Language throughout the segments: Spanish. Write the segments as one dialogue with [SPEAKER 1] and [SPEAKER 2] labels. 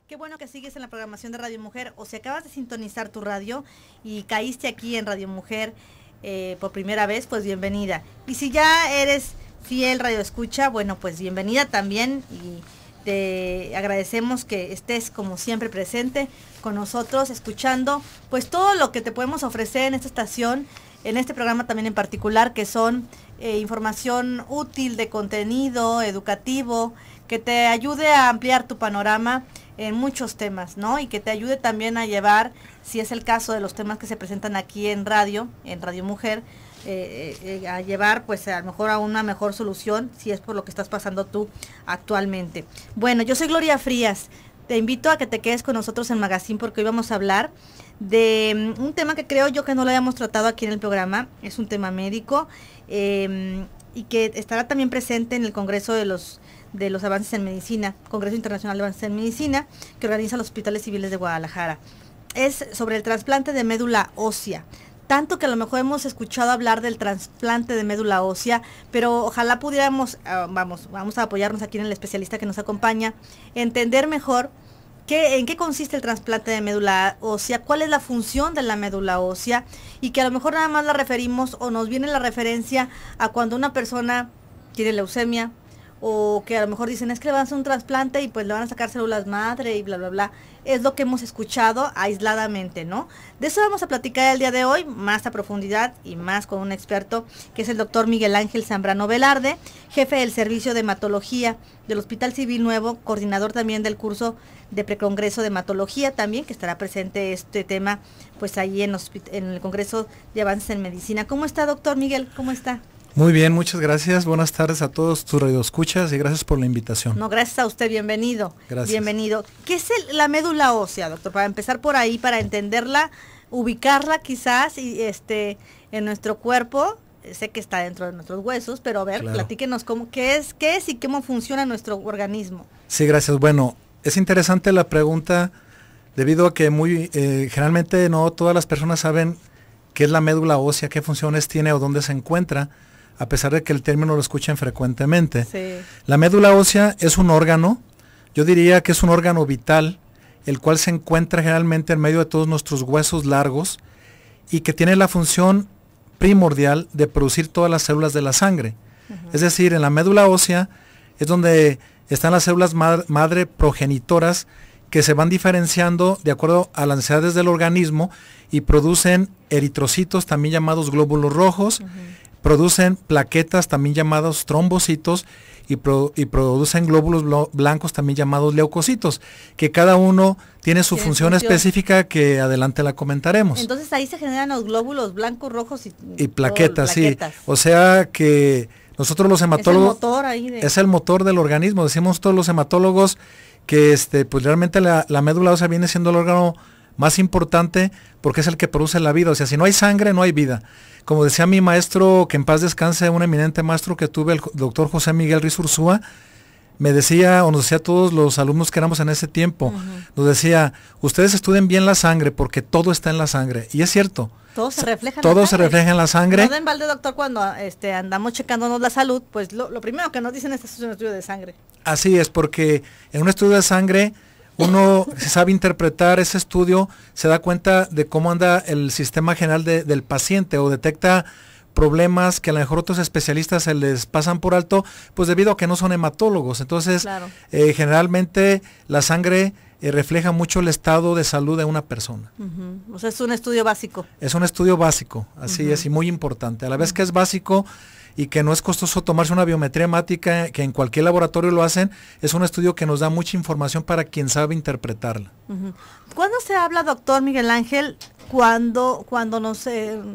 [SPEAKER 1] Qué bueno que sigues en la programación de Radio Mujer, o si acabas de sintonizar tu radio y caíste aquí en Radio Mujer por primera vez, pues bienvenida. Y si ya eres fiel radio escucha, bueno, pues bienvenida también, y te agradecemos que estés como siempre presente con nosotros, escuchando pues todo lo que te podemos ofrecer en esta estación, en este programa también en particular, que son información útil, de contenido educativo, que te ayude a ampliar tu panorama en muchos temas, ¿no? Y que te ayude también a llevar, si es el caso de los temas que se presentan aquí en Radio Mujer, a llevar pues a lo mejor a una mejor solución, si es por lo que estás pasando tú actualmente. Bueno, yo soy Gloria Frías, te invito a que te quedes con nosotros en Magazine, porque hoy vamos a hablar de un tema que creo yo que no lo hayamos tratado aquí en el programa. Es un tema médico y que estará también presente en el Congreso de los Avances en Medicina, Congreso Internacional de Avances en Medicina, que organiza los Hospitales Civiles de Guadalajara. Es sobre el trasplante de médula ósea. Tanto que a lo mejor hemos escuchado hablar del trasplante de médula ósea, pero ojalá pudiéramos, vamos a apoyarnos aquí en el especialista que nos acompaña, entender mejor en qué consiste el trasplante de médula ósea, cuál es la función de la médula ósea, y que a lo mejor nada más la referimos o nos viene la referencia a cuando una persona tiene leucemia, o que a lo mejor dicen es que le van a hacer un trasplante y pues le van a sacar células madre y bla bla bla. Es lo que hemos escuchado aisladamente, ¿no? De eso vamos a platicar el día de hoy, más a profundidad y más con un experto, que es el doctor Miguel Ángel Zambrano Velarde, jefe del Servicio de Hematología del Hospital Civil Nuevo, coordinador también del curso de precongreso de hematología también, que estará presente este tema pues ahí en el Congreso de Avances en Medicina. ¿Cómo está, doctor Miguel? ¿Cómo está?
[SPEAKER 2] Muy bien, muchas gracias. Buenas tardes a todos tus radioescuchas y gracias por la invitación.
[SPEAKER 1] No, gracias a usted, bienvenido.
[SPEAKER 2] Gracias.
[SPEAKER 1] Bienvenido. ¿Qué es la médula ósea, doctor? Para empezar por ahí, para entenderla, ubicarla quizás y en nuestro cuerpo. Sé que está dentro de nuestros huesos, pero a ver, claro, platíquenos qué es y cómo funciona nuestro organismo.
[SPEAKER 2] Sí, gracias. Bueno, es interesante la pregunta debido a que generalmente no todas las personas saben qué es la médula ósea, qué funciones tiene o dónde se encuentra, a pesar de que el término lo escuchen frecuentemente.
[SPEAKER 1] Sí.
[SPEAKER 2] La médula ósea es un órgano, yo diría que es un órgano vital, el cual se encuentra generalmente en medio de todos nuestros huesos largos y que tiene la función primordial de producir todas las células de la sangre. Es decir, en la médula ósea es donde están las células madre progenitoras que se van diferenciando de acuerdo a las necesidades del organismo y producen eritrocitos, también llamados glóbulos rojos, producen plaquetas, también llamados trombocitos, y producen glóbulos blancos, también llamados leucocitos, que cada uno tiene su función específica que adelante la comentaremos.
[SPEAKER 1] Entonces ahí se generan los glóbulos blancos, rojos y
[SPEAKER 2] plaquetas, sí. O sea que nosotros los hematólogos... Es el motor del organismo, decimos todos los hematólogos que pues realmente la médula ósea viene siendo el órgano más importante porque es el que produce la vida. O sea, si no hay sangre, no hay vida. Como decía mi maestro, que en paz descanse, un eminente maestro que tuve, el doctor José Miguel Ruiz Ursúa, me decía, o nos decía a todos los alumnos que éramos en ese tiempo, nos decía, ustedes estudien bien la sangre porque todo está en la sangre. Y es cierto.
[SPEAKER 1] Todo se refleja
[SPEAKER 2] en la sangre.
[SPEAKER 1] No den balde, doctor, cuando andamos checándonos la salud, pues lo primero que nos dicen es un estudio de sangre.
[SPEAKER 2] Así es, porque en un estudio de sangre uno se sabe interpretar ese estudio, se da cuenta de cómo anda el sistema general del paciente o detecta problemas que a lo mejor otros especialistas se les pasan por alto, pues debido a que no son hematólogos. Entonces, claro, generalmente la sangre refleja mucho el estado de salud de una persona.
[SPEAKER 1] O sea, es un estudio básico.
[SPEAKER 2] Es un estudio básico, así es, y muy importante. A la vez que es básico y que no es costoso tomarse una biometría hemática, que en cualquier laboratorio lo hacen, es un estudio que nos da mucha información para quien sabe interpretarla.
[SPEAKER 1] ¿Cuándo se habla, doctor Miguel Ángel, cuando nos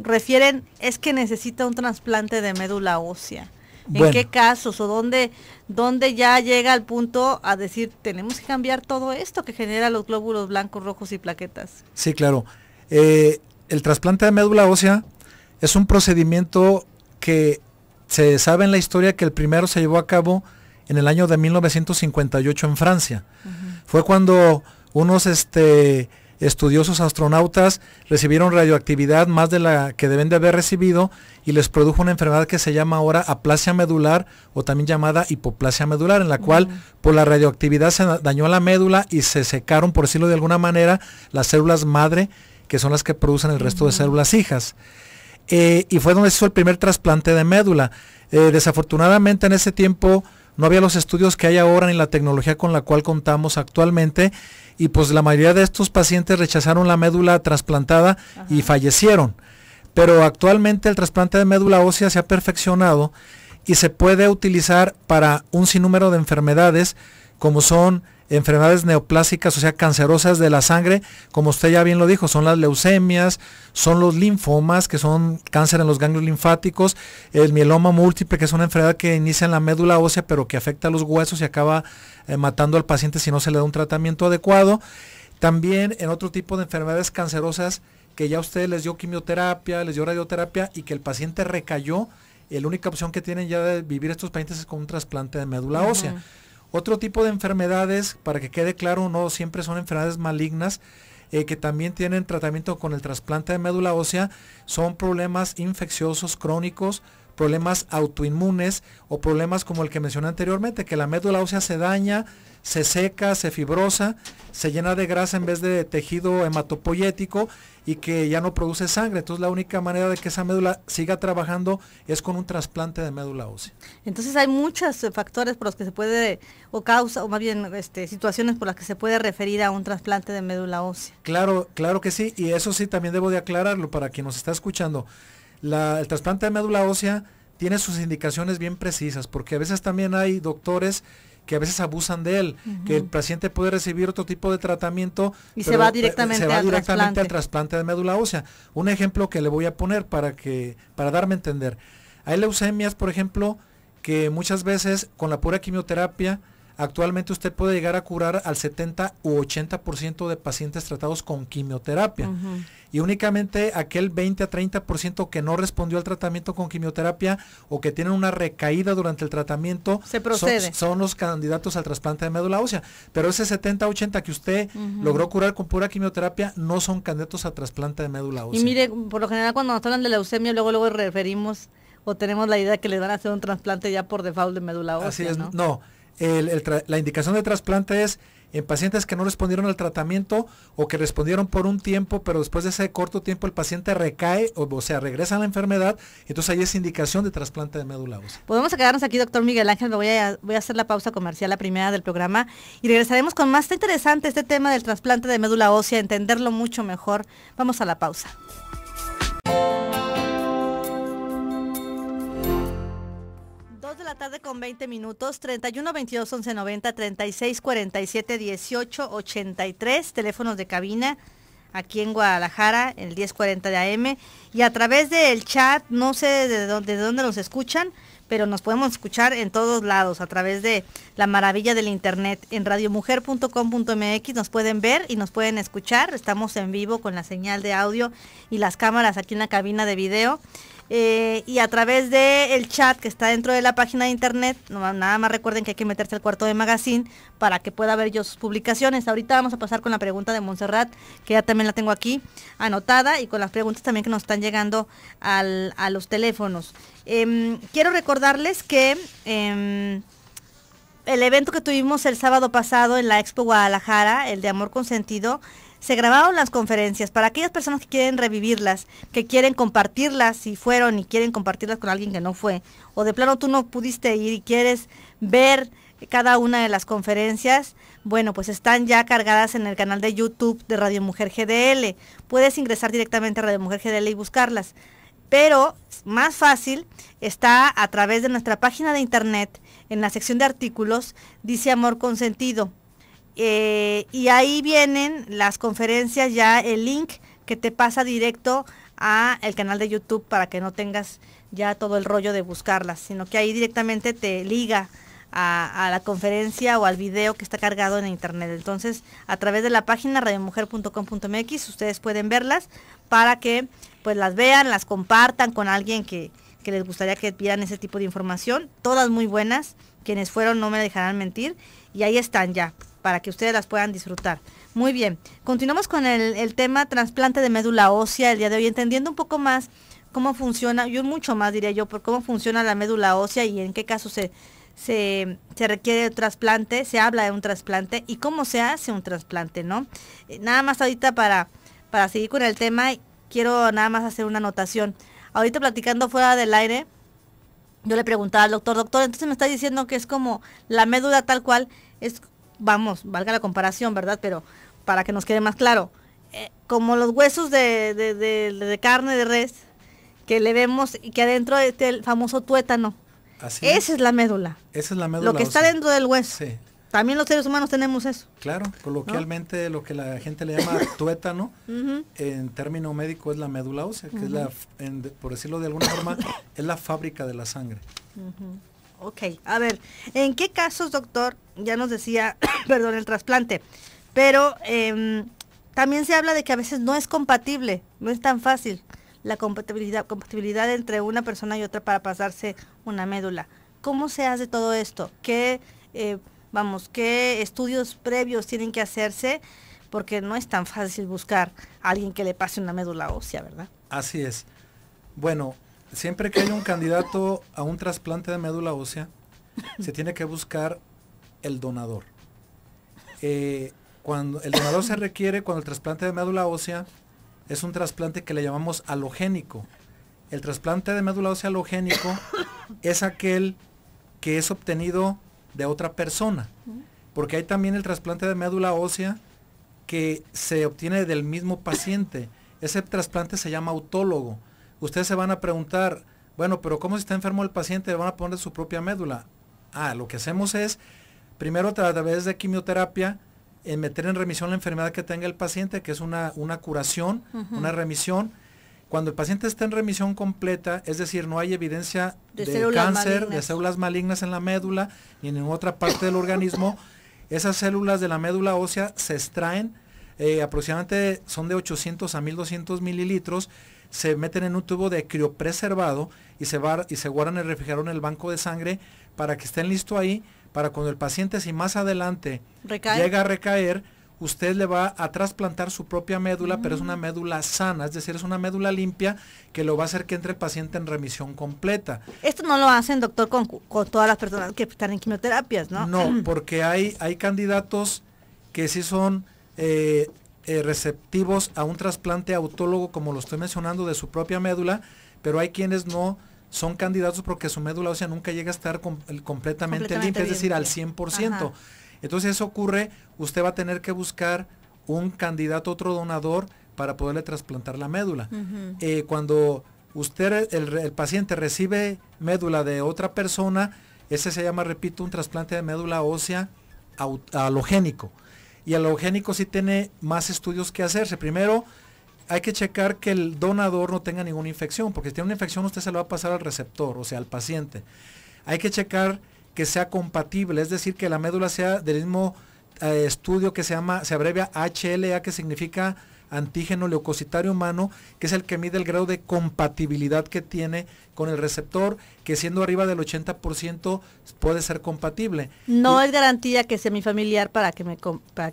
[SPEAKER 1] refieren es que necesita un trasplante de médula ósea? ¿En qué casos o dónde ya llega al punto a decir tenemos que cambiar todo esto que genera los glóbulos blancos, rojos y plaquetas?
[SPEAKER 2] Sí, claro. El trasplante de médula ósea es un procedimiento que se sabe en la historia que el primero se llevó a cabo en el año de 1958 en Francia. Fue cuando unos estudiosos astronautas recibieron radioactividad más de la que deben de haber recibido y les produjo una enfermedad que se llama ahora aplasia medular o también llamada hipoplasia medular, en la cual por la radioactividad se dañó la médula y se secaron, por decirlo de alguna manera, las células madre, que son las que producen el resto de células hijas. Y fue donde se hizo el primer trasplante de médula. Desafortunadamente en ese tiempo no había los estudios que hay ahora ni la tecnología con la cual contamos actualmente, y pues la mayoría de estos pacientes rechazaron la médula trasplantada y fallecieron. Pero actualmente el trasplante de médula ósea se ha perfeccionado y se puede utilizar para un sinnúmero de enfermedades, como son enfermedades neoplásicas, o sea, cancerosas de la sangre, como usted ya bien lo dijo, son las leucemias, son los linfomas, que son cáncer en los ganglios linfáticos, el mieloma múltiple, que es una enfermedad que inicia en la médula ósea, pero que afecta a los huesos y acaba matando al paciente si no se le da un tratamiento adecuado. También en otro tipo de enfermedades cancerosas que ya usted les dio quimioterapia, les dio radioterapia y que el paciente recayó, la única opción que tienen ya de vivir estos pacientes es con un trasplante de médula ósea. Otro tipo de enfermedades, para que quede claro, no siempre son enfermedades malignas, que también tienen tratamiento con el trasplante de médula ósea, son problemas infecciosos crónicos, problemas autoinmunes o problemas como el que mencioné anteriormente, que la médula ósea se daña, se seca, se fibrosa, se llena de grasa en vez de tejido hematopoyético y que ya no produce sangre. Entonces la única manera de que esa médula siga trabajando es con un trasplante de médula ósea.
[SPEAKER 1] Entonces hay muchos factores por los que se puede, o causa, o más bien situaciones por las que se puede referir a un trasplante de médula ósea.
[SPEAKER 2] Claro, claro que sí, y eso sí también debo de aclararlo para quien nos está escuchando. El trasplante de médula ósea tiene sus indicaciones bien precisas, porque a veces también hay doctores que a veces abusan de él, que el paciente puede recibir otro tipo de tratamiento
[SPEAKER 1] y se va directamente
[SPEAKER 2] al trasplante de médula ósea. Un ejemplo que le voy a poner para darme a entender. Hay leucemias, por ejemplo, que muchas veces con la pura quimioterapia, actualmente usted puede llegar a curar al 70 u 80% de pacientes tratados con quimioterapia. Y únicamente aquel 20 a 30% que no respondió al tratamiento con quimioterapia o que tienen una recaída durante el tratamiento son los candidatos al trasplante de médula ósea. Pero ese 70 a 80 que usted logró curar con pura quimioterapia no son candidatos a trasplante de médula ósea.
[SPEAKER 1] Y mire, por lo general cuando nos hablan de leucemia, luego referimos o tenemos la idea de que les van a hacer un trasplante ya por default de médula ósea.
[SPEAKER 2] Así es, no. La indicación de trasplante es en pacientes que no respondieron al tratamiento o que respondieron por un tiempo, pero después de ese corto tiempo el paciente recae, o sea, regresa a la enfermedad, entonces ahí es indicación de trasplante de médula ósea.
[SPEAKER 1] Podemos quedarnos aquí, doctor Miguel Ángel, voy a hacer la pausa comercial, la primera del programa, y regresaremos con más. Está interesante este tema del trasplante de médula ósea, entenderlo mucho mejor. Vamos a la pausa. 2:20 p.m, 31 22 11 90 36 47 18 83, teléfonos de cabina aquí en Guadalajara, el 1040 de AM, y a través del chat, no sé de dónde nos escuchan, pero nos podemos escuchar en todos lados, a través de la maravilla del internet, en radiomujer.com.mx nos pueden ver y nos pueden escuchar, estamos en vivo con la señal de audio y las cámaras aquí en la cabina de video. Y a través del chat que está dentro de la página de internet, nada más recuerden que hay que meterse al cuarto de magazine para que pueda ver yo sus publicaciones. Ahorita vamos a pasar con la pregunta de Montserrat, que ya también la tengo aquí anotada, y con las preguntas también que nos están llegando a los teléfonos. Quiero recordarles que el evento que tuvimos el sábado pasado en la Expo Guadalajara, el de Amor con Sentido, se grabaron las conferencias para aquellas personas que quieren revivirlas, que quieren compartirlas si fueron y quieren compartirlas con alguien que no fue, o de plano tú no pudiste ir y quieres ver cada una de las conferencias. Bueno, pues están ya cargadas en el canal de YouTube de Radio Mujer GDL. Puedes ingresar directamente a Radio Mujer GDL y buscarlas, pero más fácil está a través de nuestra página de internet, en la sección de artículos, dice Amor con Sentido. Y ahí vienen las conferencias, ya el link que te pasa directo a el canal de YouTube para que no tengas ya todo el rollo de buscarlas, sino que ahí directamente te liga a la conferencia o al video que está cargado en internet. Entonces, a través de la página radiomujer.com.mx ustedes pueden verlas para que pues las vean, las compartan con alguien que les gustaría que vieran ese tipo de información. Todas muy buenas, quienes fueron no me dejarán mentir, y ahí están ya. para que ustedes las puedan disfrutar. Muy bien, continuamos con el tema trasplante de médula ósea el día de hoy, entendiendo un poco más cómo funciona, yo mucho más diría yo, por cómo funciona la médula ósea y en qué caso se requiere un trasplante, se habla de un trasplante y cómo se hace un trasplante, ¿no? Nada más ahorita para seguir con el tema, quiero nada más hacer una anotación. Ahorita platicando fuera del aire, yo le preguntaba al doctor, entonces me está diciendo que es como la médula tal cual, es, vamos, valga la comparación, ¿verdad? Pero para que nos quede más claro, como los huesos de carne de res, que le vemos y que adentro está el famoso tuétano.
[SPEAKER 2] Así
[SPEAKER 1] Esa es la médula.
[SPEAKER 2] Esa es la médula
[SPEAKER 1] Lo que está
[SPEAKER 2] ósea.
[SPEAKER 1] dentro del hueso.
[SPEAKER 2] Sí.
[SPEAKER 1] También los seres humanos tenemos eso.
[SPEAKER 2] Claro, coloquialmente lo que la gente le llama tuétano, en término médico es la médula ósea, que es por decirlo de alguna forma, es la fábrica de la sangre.
[SPEAKER 1] Ok, a ver, ¿en qué casos, doctor? Ya nos decía, perdón, el trasplante, pero también se habla de que a veces no es compatible, no es tan fácil la compatibilidad entre una persona y otra para pasarse una médula. ¿Cómo se hace todo esto? ¿Qué estudios previos tienen que hacerse? Porque no es tan fácil buscar a alguien que le pase una médula ósea, ¿verdad?
[SPEAKER 2] Así es. Bueno, siempre que hay un candidato a un trasplante de médula ósea, se tiene que buscar el donador. Cuando el donador se requiere, cuando el trasplante de médula ósea es un trasplante que le llamamos halogénico. El trasplante de médula ósea halogénico es aquel que es obtenido de otra persona, porque hay también el trasplante de médula ósea que se obtiene del mismo paciente. Ese trasplante se llama autólogo. Ustedes se van a preguntar, bueno, pero ¿cómo si está enfermo el paciente? Le van a poner su propia médula. Lo que hacemos es, primero a través de quimioterapia, meter en remisión la enfermedad que tenga el paciente, que es una curación, una remisión. Cuando el paciente está en remisión completa, es decir, no hay evidencia de cáncer, de células malignas en la médula, ni en otra parte del organismo, esas células de la médula ósea se extraen, aproximadamente son de 800 a 1200 mililitros, se meten en un tubo de criopreservado y se guardan en el refrigerador en el banco de sangre para que estén listos ahí, para cuando el paciente, si más adelante llega a recaer, usted le va a trasplantar su propia médula, pero es una médula sana, es decir, es una médula limpia que lo va a hacer que entre el paciente en remisión completa.
[SPEAKER 1] Esto no lo hacen, doctor, con todas las personas que están en quimioterapias, ¿no?
[SPEAKER 2] No, porque hay candidatos que sí son receptivos a un trasplante autólogo, como lo estoy mencionando, de su propia médula, pero hay quienes no son candidatos porque su médula ósea nunca llega a estar completamente limpia, es decir, al 100%. Ajá. Entonces eso ocurre, usted va a tener que buscar un candidato, otro donador, para poderle trasplantar la médula. Cuando usted, el paciente recibe médula de otra persona, ese se llama, repito, un trasplante de médula ósea halogénico. Y el halogénico sí tiene más estudios que hacerse. Primero, hay que checar que el donador no tenga ninguna infección, porque si tiene una infección usted se lo va a pasar al receptor, o sea, al paciente. Hay que checar que sea compatible, es decir, que la médula sea del mismo estudio que se abrevia HLA, que significa antígeno leucocitario humano, que es el que mide el grado de compatibilidad que tiene con el receptor, que siendo arriba del 80% puede ser compatible.
[SPEAKER 1] No es garantía que sea mi familiar para que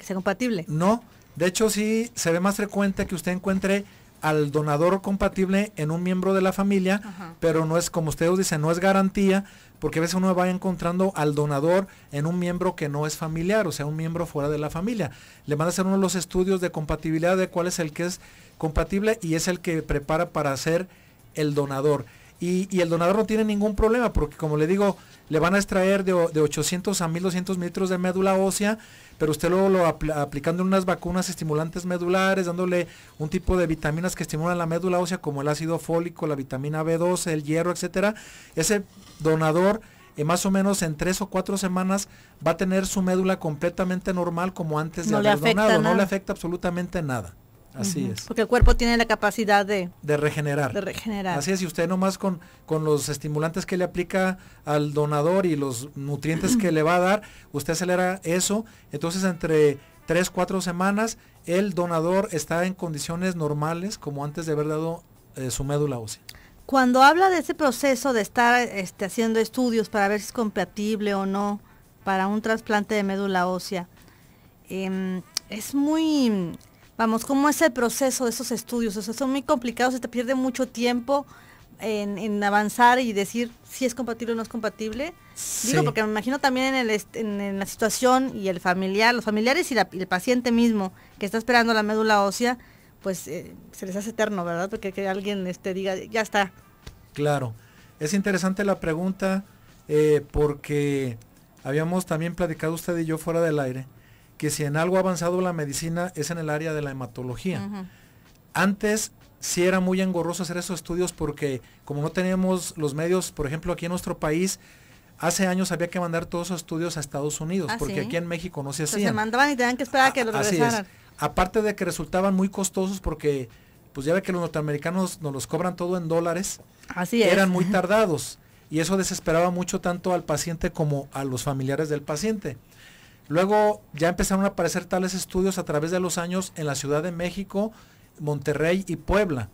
[SPEAKER 1] sea compatible.
[SPEAKER 2] No, de hecho sí se ve más frecuente que usted encuentre al donador compatible en un miembro de la familia, pero no es, como ustedes dicen, no es garantía, porque a veces uno va encontrando al donador en un miembro que no es familiar, o sea, un miembro fuera de la familia. Le van a hacer uno de los estudios de compatibilidad de cuál es el que es compatible y es el que prepara para ser el donador. Y el donador no tiene ningún problema, porque como le digo, le van a extraer de 800 a 1200 mililitros de médula ósea, pero usted luego aplicando unas vacunas estimulantes medulares, dándole un tipo de vitaminas que estimulan la médula ósea, como el ácido fólico, la vitamina B12, el hierro, etcétera. Ese donador, más o menos en 3 o 4 semanas, va a tener su médula completamente normal como antes de haber donado. No le afecta absolutamente nada. Así es.
[SPEAKER 1] Porque el cuerpo tiene la capacidad de
[SPEAKER 2] regenerar. Así es, y usted nomás con los estimulantes que le aplica al donador y los nutrientes que le va a dar, usted acelera eso. Entonces entre 3, 4 semanas el donador está en condiciones normales como antes de haber dado su médula ósea.
[SPEAKER 1] Cuando habla de ese proceso de estar haciendo estudios para ver si es compatible o no para un trasplante de médula ósea, es muy, vamos, ¿cómo es el proceso de esos estudios? O sea, son muy complicados, se te pierde mucho tiempo en avanzar y decir si es compatible o no es compatible.
[SPEAKER 2] Sí.
[SPEAKER 1] Digo, porque me imagino también en la situación y el familiar, los familiares y el paciente mismo que está esperando la médula ósea, pues se les hace eterno, ¿verdad? Porque que alguien diga, ya está.
[SPEAKER 2] Claro, es interesante la pregunta porque habíamos también platicado usted y yo fuera del aire que si en algo ha avanzado la medicina es en el área de la hematología. Antes sí era muy engorroso hacer esos estudios porque como no teníamos los medios, por ejemplo aquí en nuestro país, hace años había que mandar todos esos estudios a Estados Unidos, porque
[SPEAKER 1] ¿sí?
[SPEAKER 2] aquí en México no se hacían.
[SPEAKER 1] Se mandaban y tenían que esperar a que lo regresaran.
[SPEAKER 2] Así es. Aparte de que resultaban muy costosos porque pues ya ve que los norteamericanos nos los cobran todo en dólares.
[SPEAKER 1] Así es.
[SPEAKER 2] Eran muy tardados y eso desesperaba mucho tanto al paciente como a los familiares del paciente. Luego ya empezaron a aparecer tales estudios a través de los años en la Ciudad de México, Monterrey y Puebla.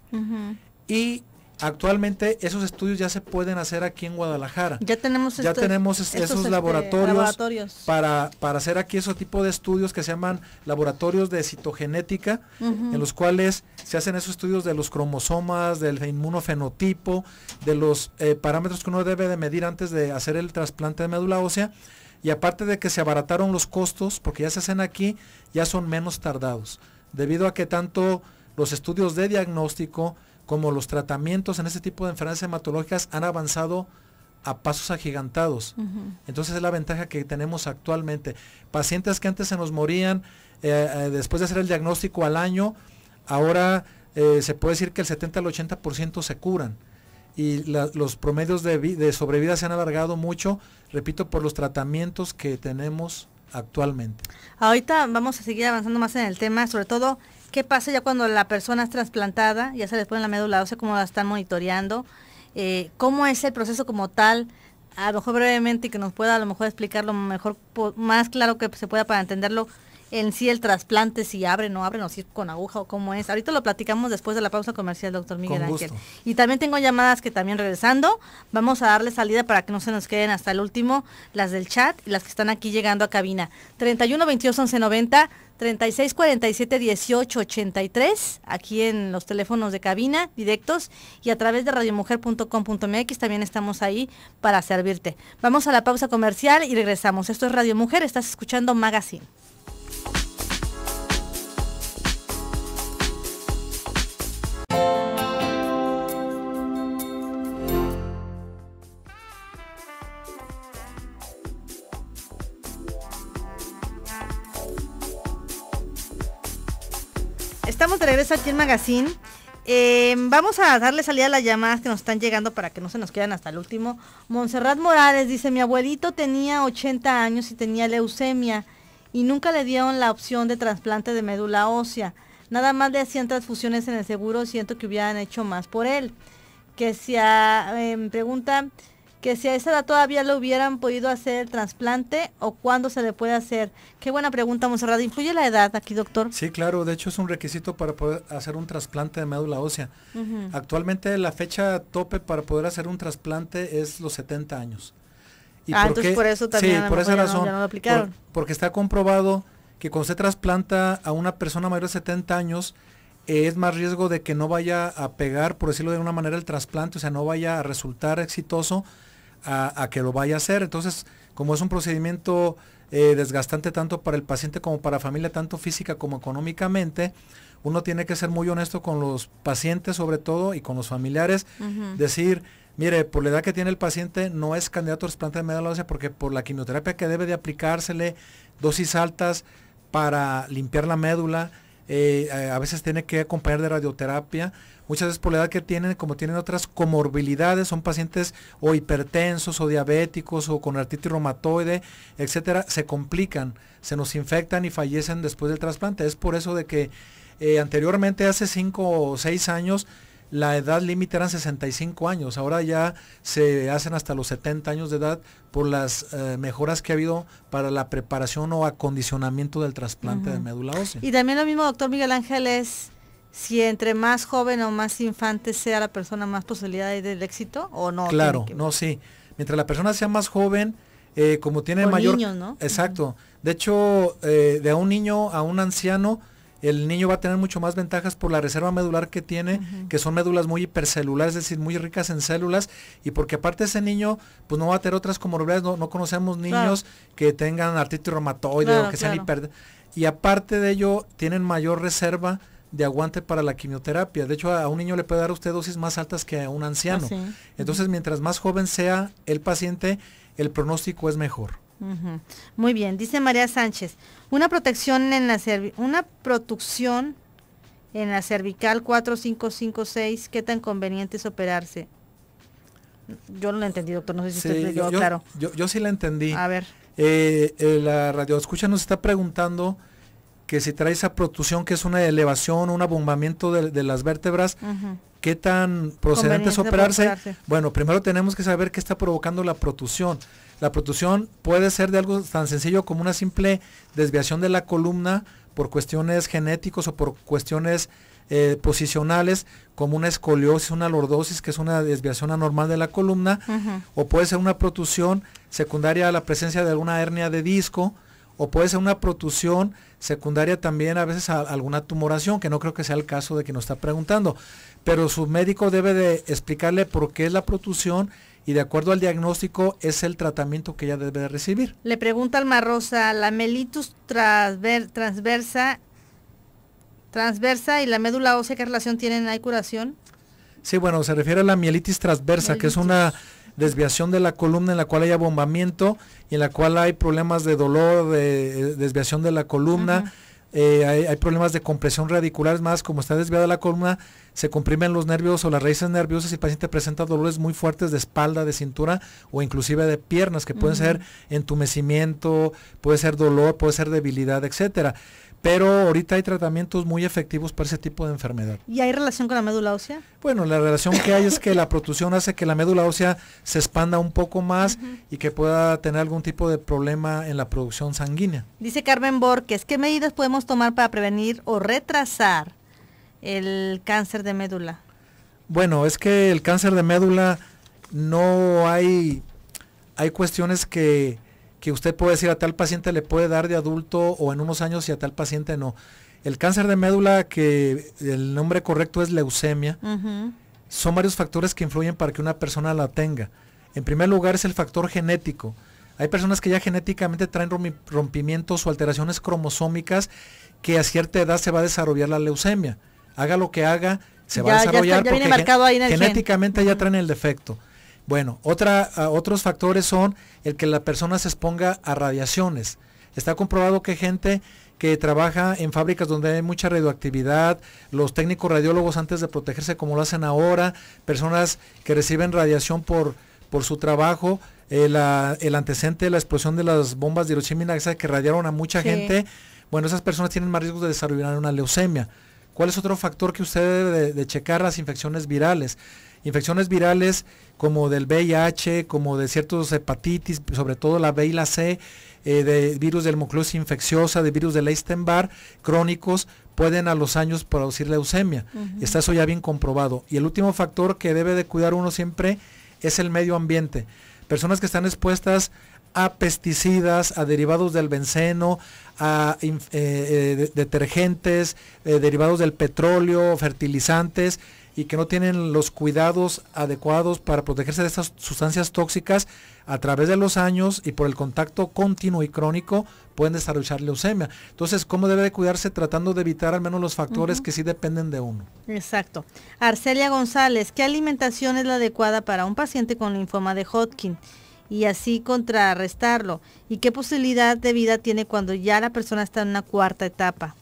[SPEAKER 2] Y actualmente esos estudios ya se pueden hacer aquí en Guadalajara.
[SPEAKER 1] Ya tenemos
[SPEAKER 2] esos laboratorios para hacer aquí ese tipo de estudios que se llaman laboratorios de citogenética, en los cuales se hacen esos estudios de los cromosomas, del inmunofenotipo, de los parámetros que uno debe de medir antes de hacer el trasplante de médula ósea. Y aparte de que se abarataron los costos, porque ya se hacen aquí, ya son menos tardados, debido a que tanto los estudios de diagnóstico como los tratamientos en este tipo de enfermedades hematológicas han avanzado a pasos agigantados. Entonces es la ventaja que tenemos actualmente. Pacientes que antes se nos morían después de hacer el diagnóstico al año, ahora se puede decir que el 70 al 80% se curan. Y los promedios de sobrevida se han alargado mucho, repito, por los tratamientos que tenemos actualmente.
[SPEAKER 1] Ahorita vamos a seguir avanzando más en el tema, sobre todo qué pasa ya cuando la persona es trasplantada, ya se les pone la médula ósea, cómo la están monitoreando, cómo es el proceso como tal, a lo mejor brevemente y que nos pueda a lo mejor explicar lo mejor, más claro que se pueda para entenderlo en sí el trasplante, si abren o si es con aguja o cómo es. Ahorita lo platicamos después de la pausa comercial, doctor Miguel Ángel. Y también tengo llamadas que también regresando, vamos a darle salida para que no se nos queden hasta el último, las del chat y las que están aquí llegando a cabina. 31 22 11 90, 36 47 18 83, aquí en los teléfonos de cabina directos y a través de radiomujer.com.mx también estamos ahí para servirte. Vamos a la pausa comercial y regresamos. Esto es Radio Mujer, estás escuchando Magazine. Estamos de regreso aquí en Magazine. Vamos a darle salida a las llamadas que nos están llegando para que no se nos queden hasta el último. Montserrat Morales dice, mi abuelito tenía 80 años y tenía leucemia y nunca le dieron la opción de trasplante de médula ósea. Nada más le hacían transfusiones en el seguro, siento que hubieran hecho más por él. Que si pregunta que si a esa edad todavía le hubieran podido hacer el trasplante o cuándo se le puede hacer. Qué buena pregunta, Montserrat. ¿Influye la edad aquí, doctor?
[SPEAKER 2] Sí, claro. De hecho, es un requisito para poder hacer un trasplante de médula ósea. Actualmente la fecha tope para poder hacer un trasplante es los 70 años.
[SPEAKER 1] ¿Y entonces por eso también
[SPEAKER 2] sí, por esa razón,
[SPEAKER 1] ya no lo aplicaron.
[SPEAKER 2] Porque está comprobado que cuando se trasplanta a una persona mayor de 70 años, es más riesgo de que no vaya a pegar, por decirlo de alguna manera, el trasplante, o sea, no vaya a resultar exitoso a que lo vaya a hacer. Entonces, como es un procedimiento desgastante tanto para el paciente como para la familia, tanto física como económicamente, uno tiene que ser muy honesto con los pacientes sobre todo y con los familiares, decir, mire, por la edad que tiene el paciente no es candidato a trasplante de médula ósea porque por la quimioterapia que debe de aplicársele, dosis altas para limpiar la médula, a veces tiene que acompañar de radioterapia, muchas veces por la edad que tienen, como tienen otras comorbilidades, son pacientes o hipertensos o diabéticos o con artritis reumatoide, etcétera, se complican, se nos infectan y fallecen después del trasplante. Es por eso de que anteriormente, hace 5 o 6 años, la edad límite eran 65 años, ahora ya se hacen hasta los 70 años de edad por las mejoras que ha habido para la preparación o acondicionamiento del trasplante de médula ósea.
[SPEAKER 1] Y también lo mismo, doctor Miguel Ángel, es si entre más joven o más infante sea la persona, más posibilidad hay del éxito o no.
[SPEAKER 2] Claro, no, sí. Mientras la persona sea más joven, como tiene
[SPEAKER 1] o
[SPEAKER 2] mayor...
[SPEAKER 1] niños, ¿no?
[SPEAKER 2] Exacto. De hecho, de un niño a un anciano, el niño va a tener mucho más ventajas por la reserva medular que tiene, que son médulas muy hipercelulares, es decir, muy ricas en células, y porque aparte ese niño, pues no va a tener otras comorbilidades, no conocemos niños que tengan artritis reumatoide o que sean hiper... Y aparte de ello, tienen mayor reserva de aguante para la quimioterapia. De hecho, a un niño le puede dar a usted dosis más altas que a un anciano. Entonces, mientras más joven sea el paciente, el pronóstico es mejor.
[SPEAKER 1] Muy bien, dice María Sánchez, una protección en la protucción en la cervical 4556, ¿qué tan conveniente es operarse? Yo no lo entendí, doctor, no sé si usted lo claro.
[SPEAKER 2] Yo sí la entendí.
[SPEAKER 1] A ver.
[SPEAKER 2] La radioescucha nos está preguntando que si trae esa protusión, que es una elevación, un abombamiento de las vértebras, ¿qué tan procedente es operarse? Bueno, primero tenemos que saber qué está provocando la protusión. La protusión puede ser de algo tan sencillo como una simple desviación de la columna por cuestiones genéticos o por cuestiones posicionales, como una escoliosis, una lordosis, que es una desviación anormal de la columna, o puede ser una protusión secundaria a la presencia de alguna hernia de disco, o puede ser una protusión secundaria también a veces a alguna tumoración, que no creo que sea el caso de que nos está preguntando, pero su médico debe de explicarle por qué es la protusión y de acuerdo al diagnóstico es el tratamiento que ella debe de recibir.
[SPEAKER 1] Le pregunta Alma Rosa, la mellitus transversa y la médula ósea, ¿qué relación tienen? ¿Hay curación?
[SPEAKER 2] Sí, bueno, se refiere a la mielitis transversa, que es una desviación de la columna en la cual hay abombamiento y en la cual hay problemas de dolor, de desviación de la columna, hay problemas de compresión radicular, más como está desviada la columna, se comprimen los nervios o las raíces nerviosas y el paciente presenta dolores muy fuertes de espalda, de cintura o inclusive de piernas, que pueden ser entumecimiento, puede ser dolor, puede ser debilidad, etcétera. Pero ahorita hay tratamientos muy efectivos para ese tipo de enfermedad.
[SPEAKER 1] ¿Y hay relación con la médula ósea?
[SPEAKER 2] Bueno, la relación que hay es que la protusión hace que la médula ósea se expanda un poco más y que pueda tener algún tipo de problema en la producción sanguínea.
[SPEAKER 1] Dice Carmen Borges, ¿qué medidas podemos tomar para prevenir o retrasar el cáncer de médula?
[SPEAKER 2] Bueno, es que el cáncer de médula no hay cuestiones que usted puede decir a tal paciente le puede dar de adulto o en unos años y a tal paciente no. El cáncer de médula, que el nombre correcto es leucemia, son varios factores que influyen para que una persona la tenga. En primer lugar es el factor genético. Hay personas que ya genéticamente traen rompimientos o alteraciones cromosómicas que a cierta edad se va a desarrollar la leucemia. Haga lo que haga, se va a desarrollar
[SPEAKER 1] porque
[SPEAKER 2] genéticamente ya traen el defecto. Bueno, otros factores son el que la persona se exponga a radiaciones. Está comprobado que gente que trabaja en fábricas donde hay mucha radioactividad, los técnicos radiólogos antes de protegerse como lo hacen ahora, personas que reciben radiación por su trabajo, el antecedente de la explosión de las bombas de Hiroshima y Nagasaki que radiaron a mucha gente, bueno, esas personas tienen más riesgos de desarrollar una leucemia. ¿Cuál es otro factor que usted debe de checar? Las infecciones virales. Infecciones virales como del VIH, como de ciertos hepatitis, sobre todo la B y la C, de virus de hemocclusis infecciosa, de virus de Epstein-Barr, crónicos, pueden a los años producir leucemia. Está eso ya bien comprobado. Y el último factor que debe de cuidar uno siempre es el medio ambiente. Personas que están expuestas a pesticidas, a derivados del benceno, a detergentes, derivados del petróleo, fertilizantes, y que no tienen los cuidados adecuados para protegerse de estas sustancias tóxicas, a través de los años y por el contacto continuo y crónico pueden desarrollar leucemia. Entonces, ¿cómo debe de cuidarse? Tratando de evitar al menos los factores que sí dependen de uno.
[SPEAKER 1] Exacto. Arcelia González, ¿qué alimentación es la adecuada para un paciente con linfoma de Hodgkin? Y así contrarrestarlo. ¿Y qué posibilidad de vida tiene cuando ya la persona está en una cuarta etapa?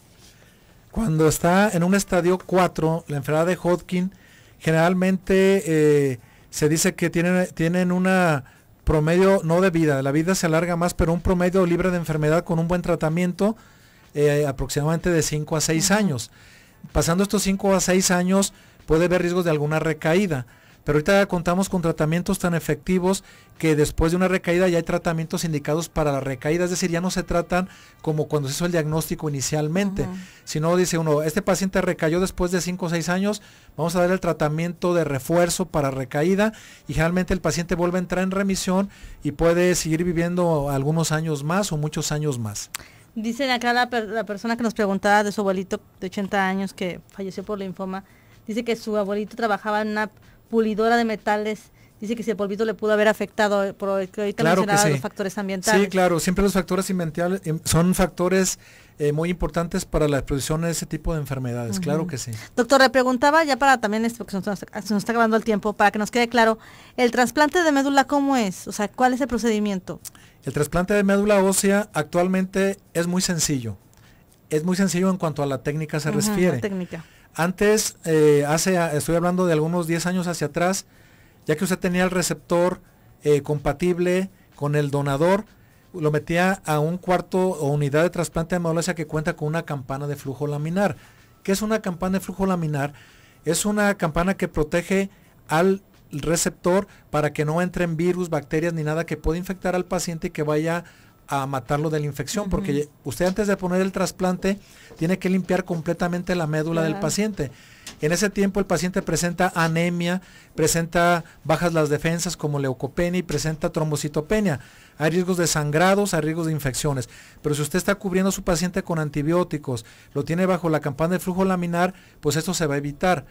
[SPEAKER 2] Cuando está en un estadio 4, la enfermedad de Hodgkin, generalmente se dice que tienen una promedio, no de vida, la vida se alarga más, pero un promedio libre de enfermedad con un buen tratamiento, aproximadamente de 5 a 6 años. Pasando estos 5 a 6 años puede haber riesgos de alguna recaída. pero ahorita contamos con tratamientos tan efectivos que después de una recaída ya hay tratamientos indicados para la recaída, es decir, ya no se tratan como cuando se hizo el diagnóstico inicialmente, sino dice uno, este paciente recayó después de 5 o 6 años, vamos a dar el tratamiento de refuerzo para recaída y generalmente el paciente vuelve a entrar en remisión y puede seguir viviendo algunos años más o muchos años más.
[SPEAKER 1] Dicen acá la persona que nos preguntaba de su abuelito de 80 años que falleció por linfoma, dice que su abuelito trabajaba en una pulidora de metales, dice que si el polvito le pudo haber afectado, por que ahorita mencionaba los factores ambientales.
[SPEAKER 2] Sí, claro, siempre los factores ambientales son factores muy importantes para la exposición a ese tipo de enfermedades, claro que sí.
[SPEAKER 1] Doctor, le preguntaba ya para también esto, porque se nos está acabando el tiempo, para que nos quede claro, ¿el trasplante de médula cómo es? O sea, ¿cuál es el procedimiento? El
[SPEAKER 2] trasplante de médula ósea actualmente es muy sencillo. Es muy sencillo en cuanto a la técnica se refiere.
[SPEAKER 1] La técnica.
[SPEAKER 2] Antes, estoy hablando de algunos 10 años hacia atrás, ya que usted tenía el receptor compatible con el donador, lo metía a un cuarto o unidad de trasplante de médula ósea que cuenta con una campana de flujo laminar. ¿Qué es una campana de flujo laminar? Es una campana que protege al receptor para que no entren virus, bacterias ni nada que pueda infectar al paciente y que vaya a matarlo de la infección, porque usted antes de poner el trasplante tiene que limpiar completamente la médula del paciente. En ese tiempo el paciente presenta anemia, presenta bajas las defensas como leucopenia y presenta trombocitopenia. Hay riesgos de sangrados, hay riesgos de infecciones. Pero si usted está cubriendo a su paciente con antibióticos, lo tiene bajo la campana de flujo laminar, pues esto se va a evitar.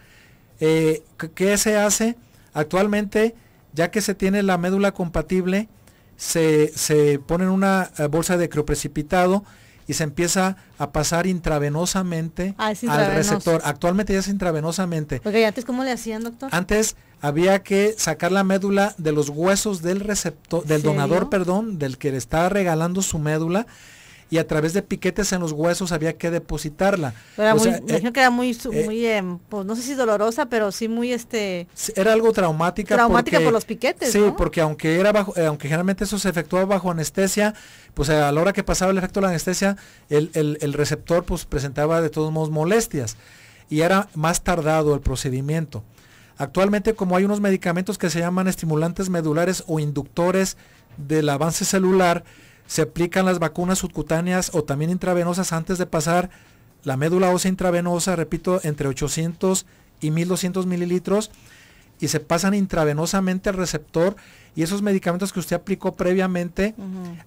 [SPEAKER 2] ¿Qué se hace? Actualmente, ya que se tiene la médula compatible, se pone en una bolsa de crioprecipitado y se empieza a pasar intravenosamente al receptor. Actualmente ya es intravenosamente.
[SPEAKER 1] Porque antes, ¿cómo le hacían, doctor?
[SPEAKER 2] Antes había que sacar la médula de los huesos del receptor, del donador, perdón, del que le está regalando su médula, y a través de piquetes en los huesos había que depositarla.
[SPEAKER 1] Era me imagino que era muy pues, no sé si dolorosa, pero sí muy
[SPEAKER 2] era algo traumática.
[SPEAKER 1] Traumática por los piquetes,
[SPEAKER 2] sí,
[SPEAKER 1] ¿no?
[SPEAKER 2] porque aunque generalmente eso se efectuaba bajo anestesia, pues a la hora que pasaba el efecto de la anestesia, el receptor pues presentaba de todos modos molestias y era más tardado el procedimiento. Actualmente, como hay unos medicamentos que se llaman estimulantes medulares o inductores del avance celular, se aplican las vacunas subcutáneas o también intravenosas antes de pasar la médula ósea intravenosa, repito, entre 800 y 1200 mililitros, y se pasan intravenosamente al receptor, y esos medicamentos que usted aplicó previamente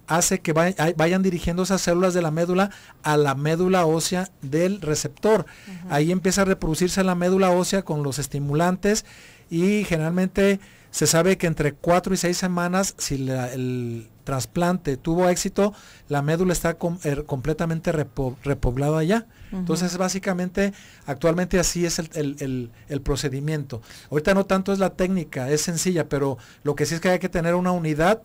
[SPEAKER 2] hace que vayan dirigiendo esas células de la médula a la médula ósea del receptor. Ahí empieza a reproducirse la médula ósea con los estimulantes, y generalmente se sabe que entre 4 y 6 semanas, si el trasplante tuvo éxito, la médula está completamente repoblada ya. Entonces, básicamente, actualmente así es el procedimiento. Ahorita no tanto es la técnica, es sencilla, pero lo que sí es que hay que tener una unidad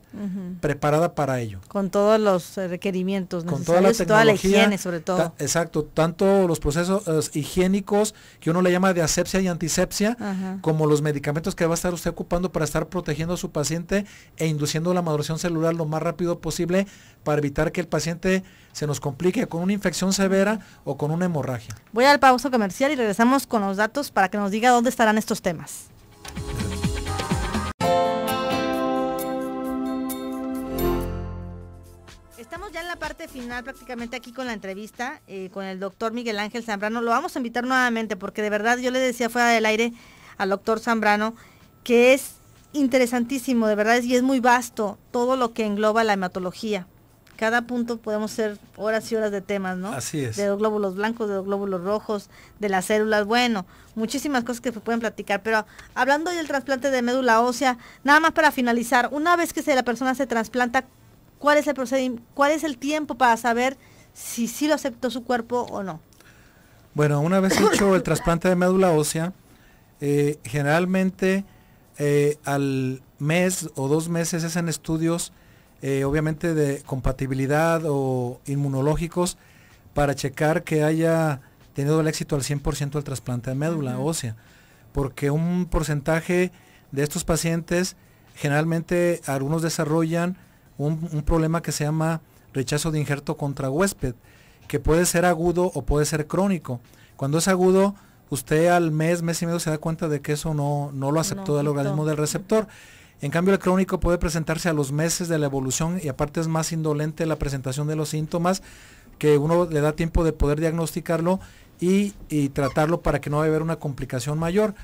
[SPEAKER 2] preparada para ello.
[SPEAKER 1] Con todos los requerimientos
[SPEAKER 2] necesarios, con toda la tecnología,
[SPEAKER 1] toda la higiene sobre todo.
[SPEAKER 2] Exacto, tanto los procesos higiénicos, que uno le llama de asepsia y antisepsia, como los medicamentos que va a estar usted ocupando para estar protegiendo a su paciente e induciendo la maduración celular lo más rápido posible para evitar que el paciente se nos complique con una infección severa o con una hemorragia.
[SPEAKER 1] Voy al pausa comercial y regresamos con los datos para que nos diga dónde estarán estos temas. Estamos ya en la parte final prácticamente aquí con la entrevista con el doctor Miguel Ángel Zambrano. Lo vamos a invitar nuevamente porque de verdad yo le decía fuera del aire al doctor Zambrano que es interesantísimo, de verdad, y es muy vasto todo lo que engloba la hematología. Cada punto podemos hacer horas y horas de temas, ¿no?
[SPEAKER 2] Así es.
[SPEAKER 1] De los glóbulos blancos, de los glóbulos rojos, de las células, bueno, muchísimas cosas que se pueden platicar. Pero hablando del trasplante de médula ósea, nada más para finalizar, una vez que la persona se trasplanta, ¿cuál es el procedimiento, cuál es el tiempo para saber si sí lo aceptó su cuerpo o no?
[SPEAKER 2] Bueno, una vez hecho el trasplante de médula ósea, generalmente al mes o 2 meses es en estudios obviamente de compatibilidad o inmunológicos para checar que haya tenido el éxito al 100% el trasplante de médula ósea, porque un porcentaje de estos pacientes generalmente algunos desarrollan un problema que se llama rechazo de injerto contra huésped, que puede ser agudo o puede ser crónico. Cuando es agudo, usted al mes y medio se da cuenta de que eso no lo aceptó del organismo del receptor. En cambio, el crónico puede presentarse a los meses de la evolución y aparte es más indolente la presentación de los síntomas, que uno le da tiempo de poder diagnosticarlo y tratarlo para que no vaya a haber una complicación mayor.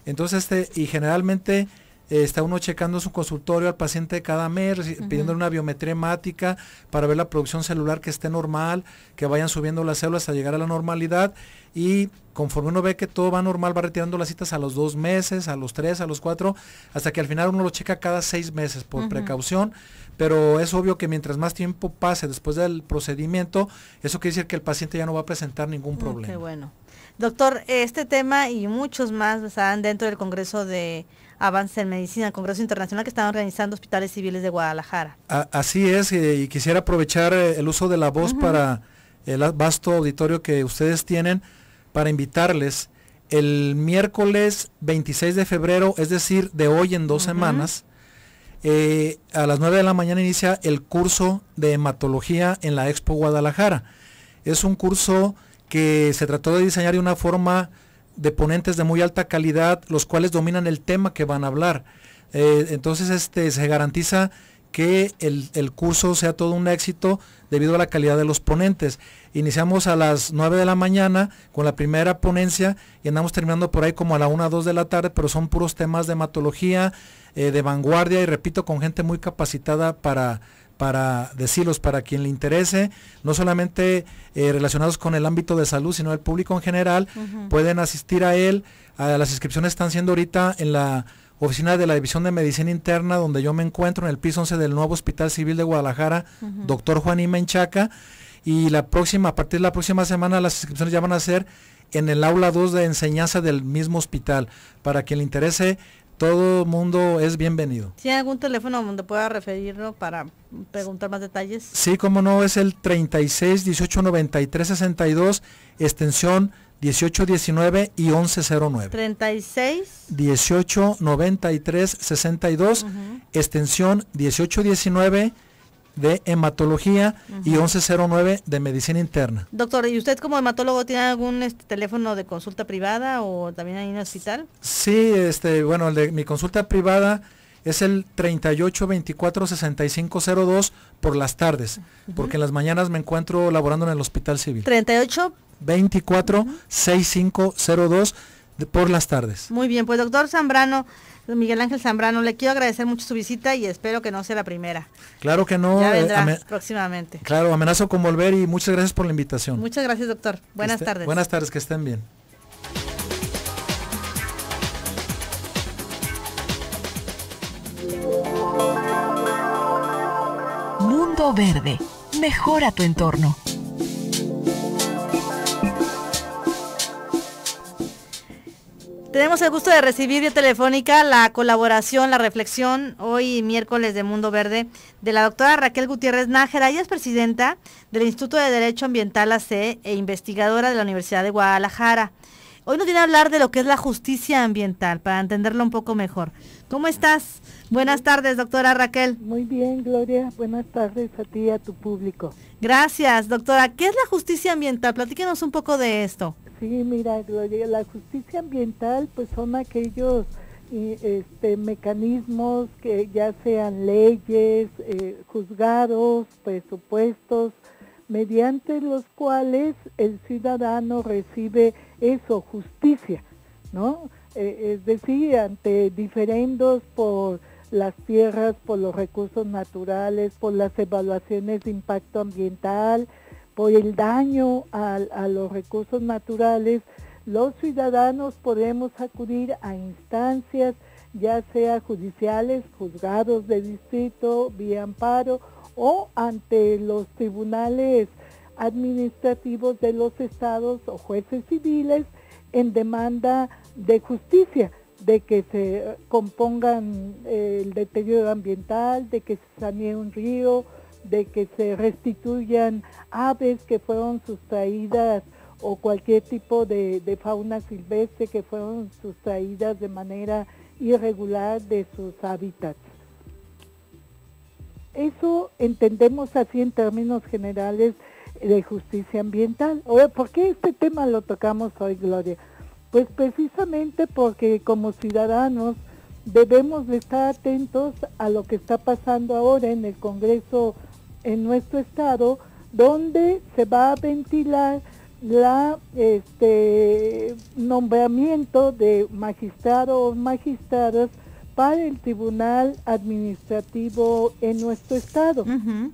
[SPEAKER 2] Entonces, y generalmente está uno checando su consultorio al paciente cada mes, pidiéndole una biometría hemática para ver la producción celular que esté normal, que vayan subiendo las células hasta llegar a la normalidad, y conforme uno ve que todo va normal, va retirando las citas a los 2 meses, a los 3, a los 4, hasta que al final uno lo checa cada 6 meses por precaución, pero es obvio que mientras más tiempo pase después del procedimiento, eso quiere decir que el paciente ya no va a presentar ningún problema.
[SPEAKER 1] Qué bueno. Doctor, este tema y muchos más están dentro del Congreso de Avance en Medicina, el Congreso Internacional que están organizando Hospitales Civiles de Guadalajara.
[SPEAKER 2] Así es, y quisiera aprovechar el uso de la voz para el vasto auditorio que ustedes tienen, para invitarles el miércoles 26 de febrero, es decir, de hoy en 2 semanas, a las 9 de la mañana inicia el curso de hematología en la Expo Guadalajara. Es un curso que se trató de diseñar de una forma de ponentes de muy alta calidad, los cuales dominan el tema que van a hablar. Entonces se garantiza que el curso sea todo un éxito debido a la calidad de los ponentes. Iniciamos a las 9 de la mañana con la primera ponencia y andamos terminando por ahí como a la 1 o 2 de la tarde, pero son puros temas de hematología, de vanguardia, y repito, con gente muy capacitada para decirlos, para quien le interese, no solamente relacionados con el ámbito de salud, sino el público en general, pueden asistir a él. Las inscripciones están siendo ahorita en la oficina de la División de Medicina Interna, donde yo me encuentro, en el piso 11 del nuevo Hospital Civil de Guadalajara, Dr. Juanín Menchaca, y a partir de la próxima semana las inscripciones ya van a ser en el aula 2 de enseñanza del mismo hospital. Para quien le interese, todo mundo es bienvenido.
[SPEAKER 1] ¿Tiene algún teléfono donde pueda referirlo para preguntar más detalles?
[SPEAKER 2] Sí, como no, es el 36 18 93 62, extensión 1819 y 1109.
[SPEAKER 1] 36
[SPEAKER 2] 18 93 62, extensión 1819 de hematología y 1109 de medicina interna.
[SPEAKER 1] Doctor, ¿y usted como hematólogo tiene algún teléfono de consulta privada o también hay en el hospital?
[SPEAKER 2] Sí, bueno, el de mi consulta privada es el 38 24 65 02 por las tardes, porque en las mañanas me encuentro laborando en el Hospital Civil.
[SPEAKER 1] 38
[SPEAKER 2] 24 65 02 por las tardes.
[SPEAKER 1] Muy bien, pues doctor Zambrano, Miguel Ángel Zambrano, le quiero agradecer mucho su visita y espero que no sea la primera.
[SPEAKER 2] Claro que no.
[SPEAKER 1] Ya vendrá próximamente.
[SPEAKER 2] Claro, amenazo con volver y muchas gracias por la invitación.
[SPEAKER 1] Muchas gracias, doctor. Buenas tardes.
[SPEAKER 2] Buenas tardes, que estén bien.
[SPEAKER 3] Mundo Verde. Mejora tu entorno.
[SPEAKER 1] Tenemos el gusto de recibir vía telefónica la colaboración, la reflexión, hoy miércoles de Mundo Verde, de la doctora Raquel Gutiérrez Nájera. Ella es presidenta del Instituto de Derecho Ambiental AC e investigadora de la Universidad de Guadalajara. Hoy nos viene a hablar de lo que es la justicia ambiental, para entenderlo un poco mejor. ¿Cómo estás? Buenas tardes, doctora Raquel.
[SPEAKER 4] Muy bien, Gloria. Buenas tardes a ti y a tu público.
[SPEAKER 1] Gracias, doctora. ¿Qué es la justicia ambiental? Platíquenos un poco de esto.
[SPEAKER 4] Sí, mira, Gloria, la justicia ambiental pues son aquellos mecanismos que ya sean leyes, juzgados, presupuestos, mediante los cuales el ciudadano recibe eso, justicia, ¿no? Es decir, ante diferendos por las tierras, por los recursos naturales, por las evaluaciones de impacto ambiental, por el daño a los recursos naturales, los ciudadanos podemos acudir a instancias, ya sea judiciales, juzgados de distrito, vía amparo, o ante los tribunales administrativos de los estados o jueces civiles en demanda de justicia, de que se compongan el deterioro ambiental, de que se sanee un río, de que se restituyan aves que fueron sustraídas o cualquier tipo de fauna silvestre que fueron sustraídas de manera irregular de sus hábitats. Eso entendemos así en términos generales de justicia ambiental. Ahora, ¿por qué este tema lo tocamos hoy, Gloria? Pues precisamente porque como ciudadanos debemos de estar atentos a lo que está pasando ahora en el Congreso en nuestro estado, donde se va a ventilar la nombramiento de magistrados o magistradas para el Tribunal Administrativo en nuestro estado.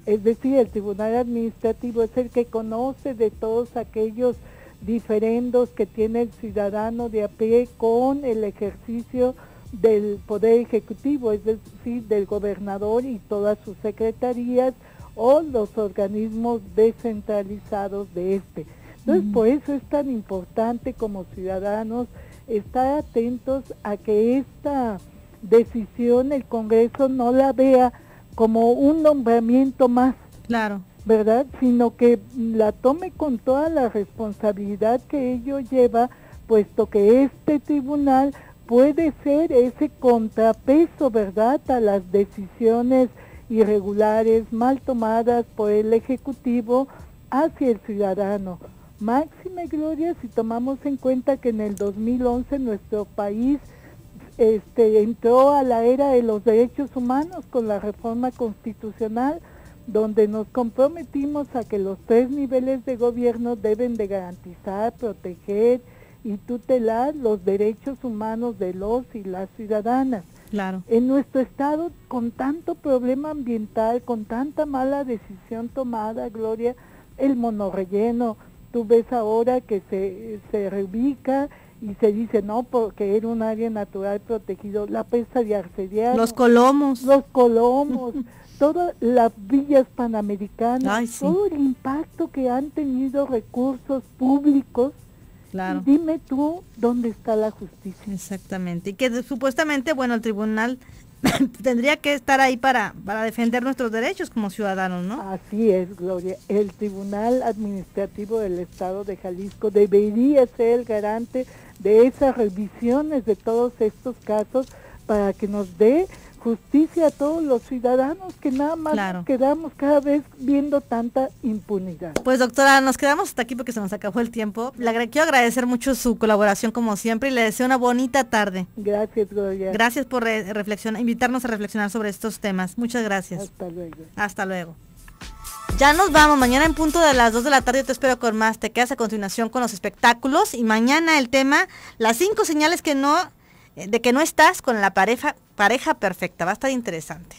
[SPEAKER 4] Es decir, el Tribunal Administrativo es el que conoce de todos aquellos diferendos que tiene el ciudadano de a pie con el ejercicio del Poder Ejecutivo, es decir, del gobernador y todas sus secretarías o los organismos descentralizados de este. Entonces, por eso es tan importante como ciudadanos estar atentos a que esta decisión el Congreso no la vea como un nombramiento más,
[SPEAKER 1] Claro.
[SPEAKER 4] ¿verdad? Sino que la tome con toda la responsabilidad que ello lleva, puesto que este tribunal puede ser ese contrapeso, ¿verdad?, a las decisiones irregulares, mal tomadas por el Ejecutivo hacia el ciudadano. Máxime Gloria, si tomamos en cuenta que en el 2011 nuestro país entró a la era de los derechos humanos con la reforma constitucional, donde nos comprometimos a que los 3 niveles de gobierno deben de garantizar, proteger y tutelar los derechos humanos de los y las ciudadanas.
[SPEAKER 1] Claro.
[SPEAKER 4] En nuestro estado, con tanto problema ambiental, con tanta mala decisión tomada, Gloria, el monorrelleno, tú ves ahora que se reubica y se dice no porque era un área natural protegido, la presa de Arcediano,
[SPEAKER 1] Los colomos.
[SPEAKER 4] todas las villas panamericanas,
[SPEAKER 1] Ay, sí.
[SPEAKER 4] todo el impacto que han tenido recursos públicos.
[SPEAKER 1] Claro.
[SPEAKER 4] Y dime tú dónde está la justicia.
[SPEAKER 1] Exactamente. Y que supuestamente, bueno, el tribunal tendría que estar ahí para defender nuestros derechos como ciudadanos, ¿no?
[SPEAKER 4] Así es, Gloria. El Tribunal Administrativo del Estado de Jalisco debería ser el garante de esas revisiones de todos estos casos para que nos dé justicia a todos los ciudadanos que nada más
[SPEAKER 1] Claro.
[SPEAKER 4] nos quedamos cada vez viendo tanta impunidad.
[SPEAKER 1] Pues doctora, nos quedamos hasta aquí porque se nos acabó el tiempo. Quiero agradecer mucho su colaboración como siempre y le deseo una bonita tarde.
[SPEAKER 4] Gracias, Gloria.
[SPEAKER 1] Gracias por invitarnos a reflexionar sobre estos temas. Muchas gracias.
[SPEAKER 4] Hasta luego.
[SPEAKER 1] Hasta luego. Ya nos vamos, mañana en punto de las 2 de la tarde te espero con más. Te quedas a continuación con los espectáculos y mañana el tema, las 5 señales de que no estás con la pareja perfecta. Va a estar interesante.